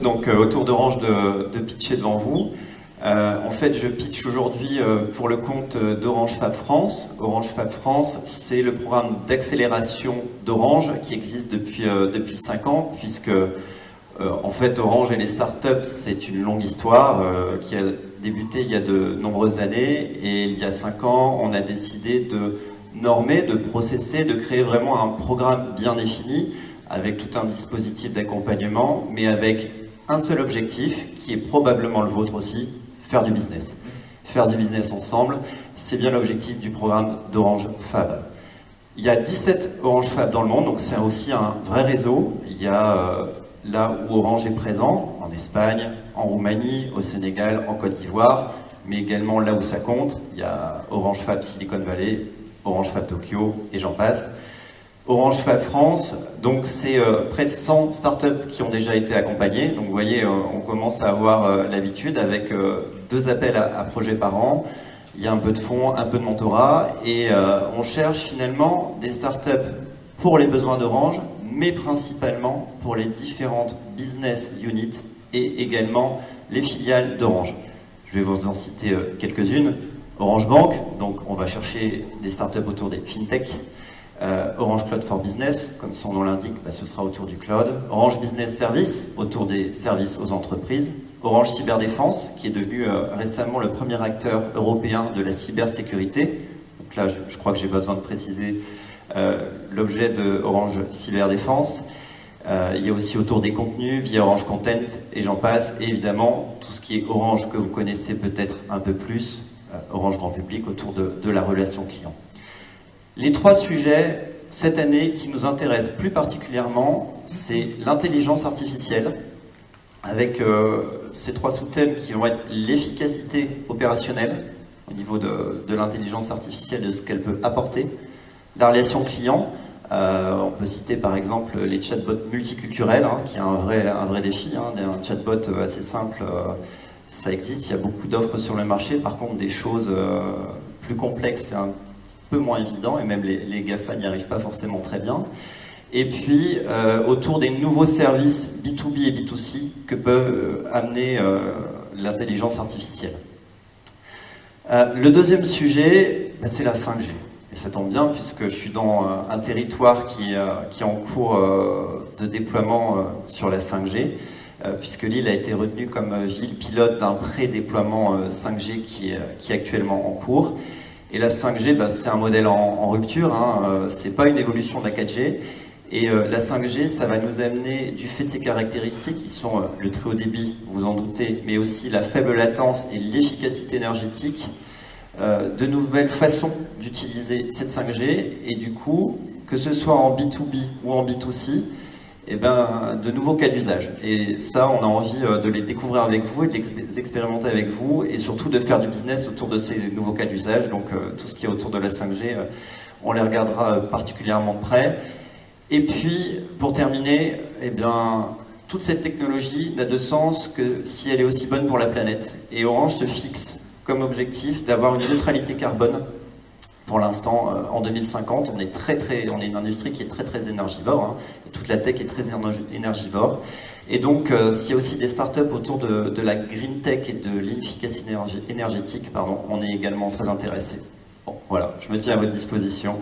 Donc autour d'Orange de pitcher devant vous. En fait, je pitch aujourd'hui pour le compte d'Orange Fab France. Orange Fab France, c'est le programme d'accélération d'Orange qui existe depuis 5 ans, puisque en fait, Orange et les startups, c'est une longue histoire qui a débuté il y a de nombreuses années. Et il y a 5 ans, on a décidé de normer, de processer, de créer vraiment un programme bien défini, avec tout un dispositif d'accompagnement, mais avec un seul objectif, qui est probablement le vôtre aussi, faire du business. Faire du business ensemble, c'est bien l'objectif du programme d'Orange Fab. Il y a 17 Orange Fab dans le monde, donc c'est aussi un vrai réseau. Il y a là où Orange est présent, en Espagne, en Roumanie, au Sénégal, en Côte d'Ivoire, mais également là où ça compte, il y a Orange Fab Silicon Valley, Orange Fab Tokyo, et j'en passe. Orange Fab France, donc c'est près de 100 startups qui ont déjà été accompagnées. Donc vous voyez, on commence à avoir l'habitude avec 2 appels à projets par an. Il y a un peu de fonds, un peu de mentorat, et on cherche finalement des startups pour les besoins d'Orange, mais principalement pour les différentes business units et également les filiales d'Orange. Je vais vous en citer quelques-unes. Orange Bank, donc on va chercher des startups autour des fintech. Orange Cloud for Business, comme son nom l'indique, ce sera autour du cloud. Orange Business Service, autour des services aux entreprises. Orange Cyberdéfense, qui est devenu récemment le premier acteur européen de la cybersécurité. Donc là, je crois que j'ai pas besoin de préciser l'objet de Orange Cyberdéfense. Il y a aussi autour des contenus, via Orange Contents, et j'en passe. Et évidemment, tout ce qui est Orange que vous connaissez peut-être un peu plus, Orange Grand Public, autour de la relation client. Les 3 sujets, cette année, qui nous intéressent plus particulièrement, c'est l'intelligence artificielle, avec ces 3 sous-thèmes qui vont être l'efficacité opérationnelle, au niveau de l'intelligence artificielle, de ce qu'elle peut apporter, la relation client, on peut citer par exemple les chatbots multiculturels, qui est un vrai défi, un chatbot assez simple, ça existe, il y a beaucoup d'offres sur le marché, par contre des choses plus complexes, c'est un peu moins évident, et même les GAFA n'y arrivent pas forcément très bien. Et puis, autour des nouveaux services B2B et B2C que peuvent amener l'intelligence artificielle. Le deuxième sujet, c'est la 5G. Et ça tombe bien, puisque je suis dans un territoire qui est en cours de déploiement sur la 5G, puisque Lille a été retenue comme ville pilote d'un pré-déploiement 5G qui est actuellement en cours. Et la 5G, c'est un modèle en rupture, c'est pas une évolution de la 4G. Et la 5G, ça va nous amener, du fait de ses caractéristiques, qui sont le très haut débit, vous en doutez, mais aussi la faible latence et l'efficacité énergétique, de nouvelles façons d'utiliser cette 5G, et du coup, que ce soit en B2B ou en B2C, de nouveaux cas d'usage. Et ça, on a envie de les découvrir avec vous et de les expérimenter avec vous, et surtout de faire du business autour de ces nouveaux cas d'usage. Donc tout ce qui est autour de la 5G, on les regardera particulièrement de près. Et puis, pour terminer, toute cette technologie n'a de sens que si elle est aussi bonne pour la planète. Et Orange se fixe comme objectif d'avoir une neutralité carbone. Pour l'instant, en 2050, on est une industrie qui est très énergivore, et toute la tech est très énergivore. Et donc, s'il y a aussi des startups autour de la green tech et de l'efficacité énergétique, on est également très intéressés. Bon, voilà, je me tiens à votre disposition.